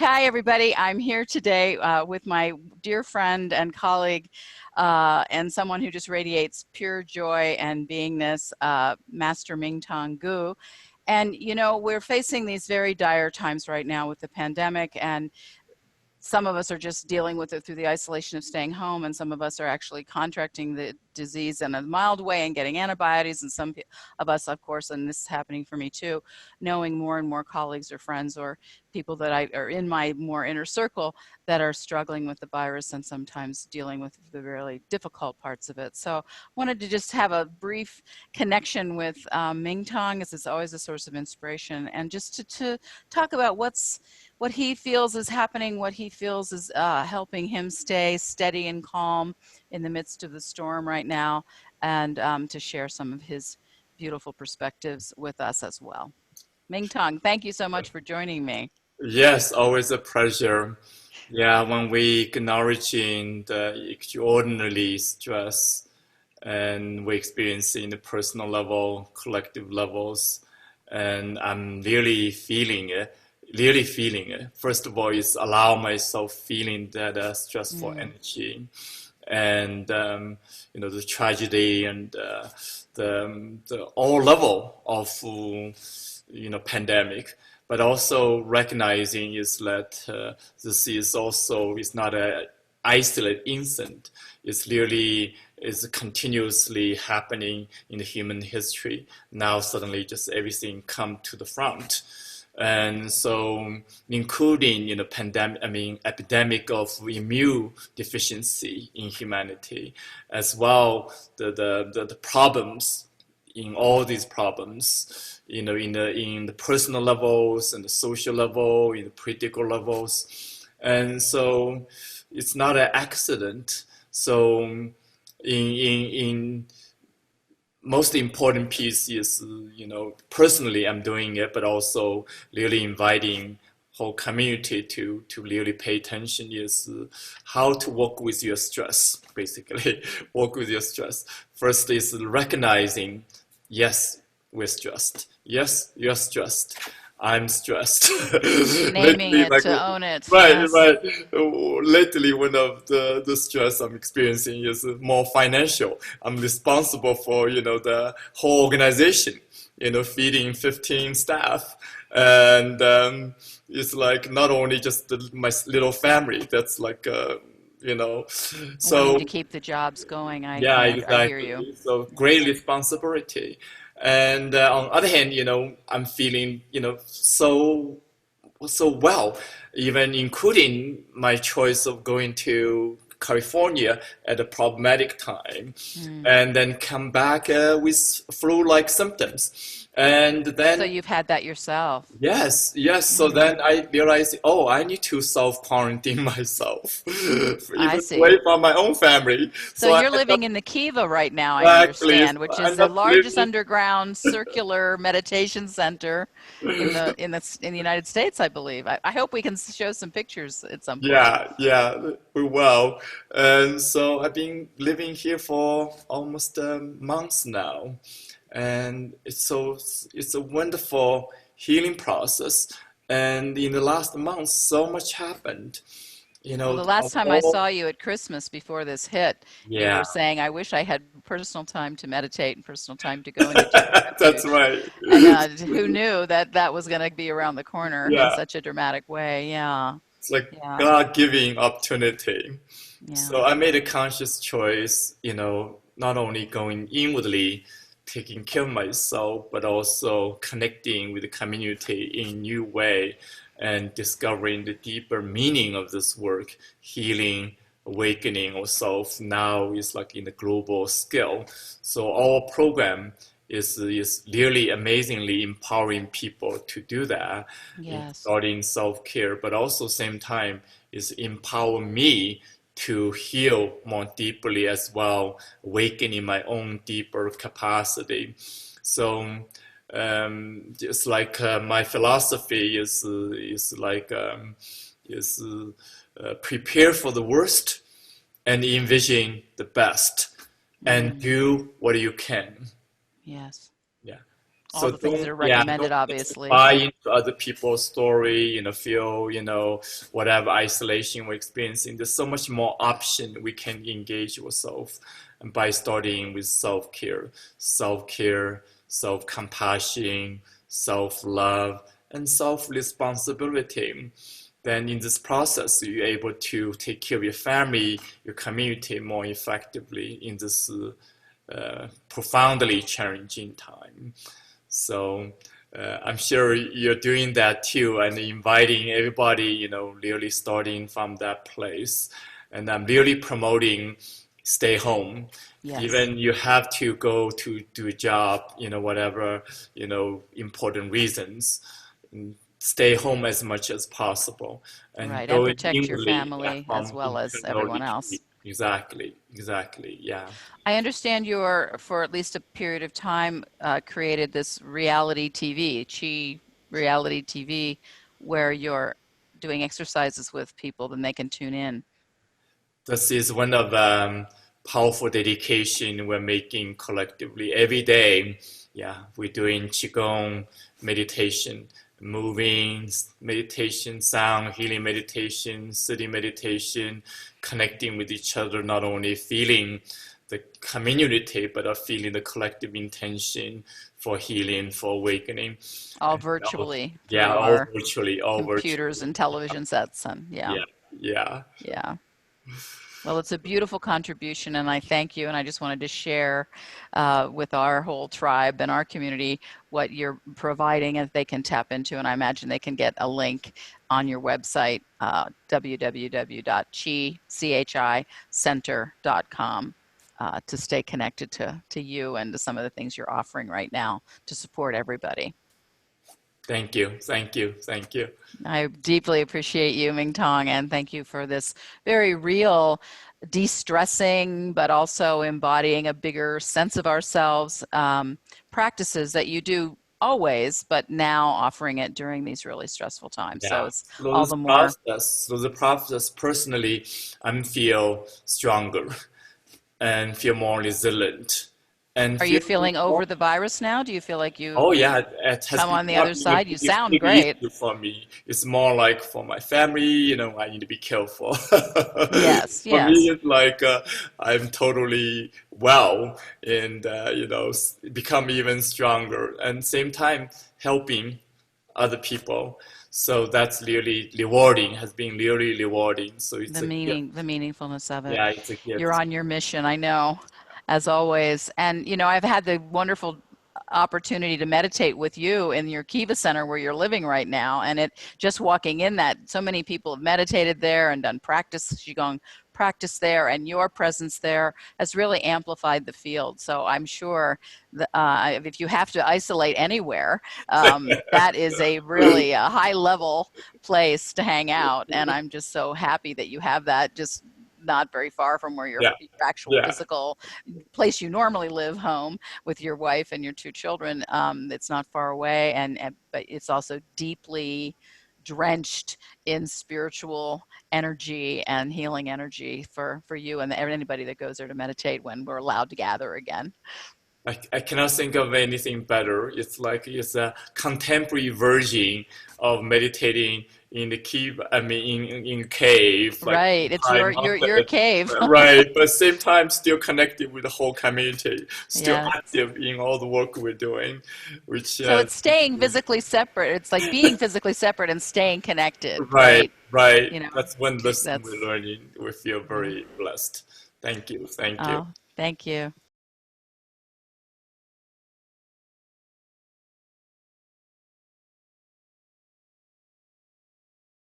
Hi, everybody. I'm here today with my dear friend and colleague and someone who just radiates pure joy and beingness, Master Mingtong Gu. And, you know, we're facing these very dire times right now with the pandemic, and some of us are just dealing with it through the isolation of staying home, and some of us are actually contracting the disease in a mild way and getting antibiotics, and some of us, of course, and this is happening for me too, knowing more and more colleagues or friends or people that are in my more inner circle that are struggling with the virus and sometimes dealing with the really difficult parts of it. So I wanted to just have a brief connection with Mingtong, as it's always a source of inspiration, and just to talk about what he feels is happening, what he feels is helping him stay steady and calm in the midst of the storm right now, and to share some of his beautiful perspectives with us as well. Mingtong, thank you so much for joining me. Yes, always a pleasure. Yeah, when we acknowledging the extraordinary stress and we experience in the personal level, collective levels, and I'm really feeling it. First of all, is allow myself feeling that stressful Mm, energy, and the tragedy and the all level of pandemic, but also recognizing is that this is not a isolated incident. It's really is continuously happening in the human history. Now suddenly just everything come to the front. And so, including pandemic, epidemic of immune deficiency in humanity, as well the problems in all these problems, in the personal levels and the social level, in the political levels, and so it's not an accident. So, in most important piece is, personally I'm doing it, but also really inviting whole community to really pay attention is how to work with your stress, basically. Work with your stress. First is recognizing, yes, we're stressed. Yes, you're stressed. I'm stressed. naming Lately, it, like, to own it, right, yes. right. Lately, one of the stress I'm experiencing is more financial. I'm responsible for, the whole organization, feeding 15 staff. And it's like not only just my little family, that's like, Wanting so to keep the jobs going, yeah, I hear you. exactly. So great Yeah. responsibility. And on the other hand, I'm feeling, so well, even including my choice of going to California at a problematic time, Mm. and then come back with flu-like symptoms. And So then you've had that yourself. yes, yes. So Mm. then I realized, oh, I need to self-quarantine myself, I even see. away from my own family. So So I you're end up living in the Kiva right now, I exactly, understand, so which I is end the up largest living. underground circular meditation center in the United States, I believe. I hope we can show some pictures at some point. Yeah, yeah, we will. And so I've been living here for almost months now, and it's a wonderful healing process. And in the last month, so much happened. Well, the Of last time I saw all, you at Christmas before this hit, you yeah, were saying, I wish I had personal time to meditate and personal time to go into deep that's refuge. right. And who knew that that was going to be around the corner in Yeah, such a dramatic way? Yeah, it's like yeah, God-giving opportunity. So yeah. I made a conscious choice, not only going inwardly, taking care of myself, but also connecting with the community in new way and discovering the deeper meaning of this work, healing, awakening ourselves now is like in the global scale. So our program is really amazingly empowering people to do that, in Yes. starting self-care, but also same time is empower me to heal more deeply as well, awakening my own deeper capacity. So just like my philosophy is like is prepare for the worst and envision the best and Mm, do what you can. yes. Yeah. All So the things that don't, are yeah, recommended, don't just obviously. buy into other people's story, feel, whatever isolation we're experiencing. There's so much more option we can engage ourselves, and by starting with self-care, self-compassion, self-love, and self-responsibility. Then in this process, you're able to take care of your family, your community more effectively in this profoundly challenging time. So I'm sure you're doing that too, and inviting everybody, really starting from that place. And I'm really promoting stay home. Yes. Even you have to go to do a job, whatever, important reasons, stay home as much as possible and Right. And going protect your inwardly family as from well as internally. everyone else. Exactly, yeah. I understand you're, for at least a period of time, created this reality TV, Chi reality TV, where you're doing exercises with people, then they can tune in. This is one of powerful dedication we're making collectively every day. Yeah, we're doing qigong meditation, moving meditation, sound healing meditation, sitting meditation, connecting with each other, not only feeling the community, but feeling the collective intention for healing, for awakening. All And virtually yeah, through all our virtually, all computers virtually. and television sets. And yeah, Yeah, yeah. yeah. Well, it's a beautiful contribution, and I thank you. And I just wanted to share with our whole tribe and our community what you're providing as they can tap into. And I imagine they can get a link on your website, www.chicenter.com, to stay connected to you and to some of the things you're offering right now to support everybody. Thank you, thank you, thank you. I deeply appreciate you, Mingtong, and thank you for this very real de-stressing, but also embodying a bigger sense of ourselves practices that you do always, but now offering it during these really stressful times. So Yeah, it's all the more. through the process, personally, I feel stronger and feel more resilient and Are you feel feeling more. over the virus now? Do you feel like Oh you've yeah, it has come on the other become a side? You big, sound big great. issue for me. It's more like for my family, I need to be careful. Yes, For me, yes. it's like I'm totally well and become even stronger, and same time helping other people. So that's really rewarding. Has been really rewarding. So it's The a gift. meaning, the meaningfulness of it. Yeah, it's a You're gift. on your mission, I know, as always. And, I've had the wonderful opportunity to meditate with you in your Kiva Center where you're living right now. And it just walking in that, so many people have meditated there and done practice, Qigong practice there, and your presence there has really amplified the field. So I'm sure that, if you have to isolate anywhere, that is a really high level place to hang out. And I'm just so happy that you have that just not very far from where your Yeah, actual yeah. physical place you normally live home with your wife and your two children. It's not far away, but it's also deeply drenched in spiritual energy and healing energy for you and anybody that goes there to meditate when we're allowed to gather again. I cannot think of anything better. It's a contemporary version of meditating in the cave. I mean, in cave, like Right, it's high your mountain, cave. right? But same time, still connected with the whole community, still Yes. active in all the work we're doing, which So it's staying physically separate. It's like being physically separate and staying connected, right, right? right. You know, That's one lesson we're that's, learning. We feel yeah. very blessed. Thank you, thank you. Oh, thank you.